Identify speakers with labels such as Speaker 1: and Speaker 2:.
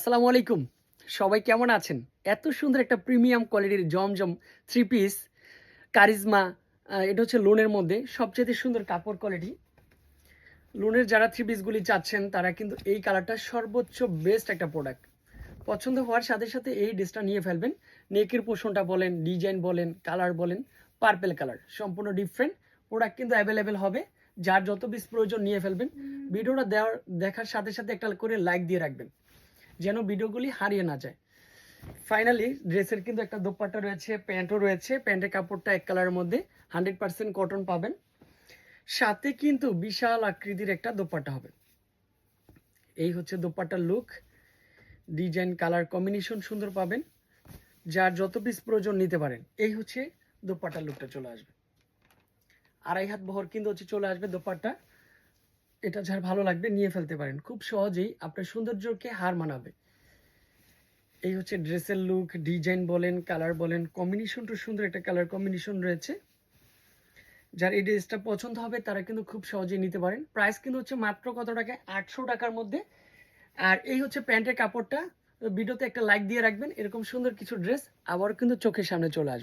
Speaker 1: আসসালামু আলাইকুম। সবাই কেমন আছেন? এত সুন্দর একটা প্রিমিয়াম কোয়ালিটির জমজম 3 পিস কারিজমা এটা হচ্ছে লোনের মধ্যে সবচাইতে সুন্দর কাপড় কোয়ালিটি। লোনের যারা 3 পিসগুলি চাচ্ছেন তারা কিন্তু এই কালারটা সর্বোচ্চ বেস্ট একটা প্রোডাক্ট। পছন্দ হওয়ার সাথে, সাথে এই ড্রেসটা নিয়ে ফেলবেন। নেকের পোরশনটা বলেন, ডিজাইন বলেন, কালার বলেন, পার্পল কালার সম্পূর্ণ ডিফারেন্ট। প্রোডাক্ট কিন্তু অ্যাভেলেবেল হবে। যার যত পিস প্রয়োজন নিয়ে ফেলবেন। ভিডিওটা দেখার সাথে, সাথে একটা করে লাইক দিয়ে রাখবেন। যেন ভিডিওগুলি হারিয়ে না যায়। ফাইনালি ড্রেসের কিন্তু একটা দোপাট্টা রয়েছে, প্যান্টও রয়েছে। প্যান্টের কাপড়টা এক কালারের মধ্যে 100% কটন পাবেন। সাথে কিন্তু বিশাল আকৃতির একটা দোপাট্টা হবে। এই হচ্ছে দোপাট্টার লুক। ডিজাইন কালার কম্বিনেশন সুন্দর পাবেন। যার যত পিস প্রয়োজন নিতে পারেন। এই হচ্ছে দোপাট্টার লুকটা চলে আসবে। 2.5 হাত বহর কিন্তু হচ্ছে চলে আসবে দোপাট্টা। এটা যার ভালো লাগবে নিয়ে ফেলতে পারেন। খুব সহজেই আপনার সৌন্দর্যকে হার মানাবে। এই হচ্ছে ড্রেসের লুক, ডিজাইন বলেন, কালার বলেন, কম্বিনেশনটা সুন্দর একটা কালার কম্বিনেশন রয়েছে। যার এই ড্রেসটা পছন্দ হবে তারা কিন্তু খুব সহজেই নিতে পারেন। প্রাইস কিন্তু হচ্ছে মাত্র কত টাকায়? 800 টাকার মধ্যে। আর এই হচ্ছে প্যান্টের কাপড়টা। ভিডিওতে একটা লাইক দিয়ে রাখবেন। এরকম সুন্দর কিছু ড্রেস আবার কিন্তু চোখের সামনে চলে আসবে।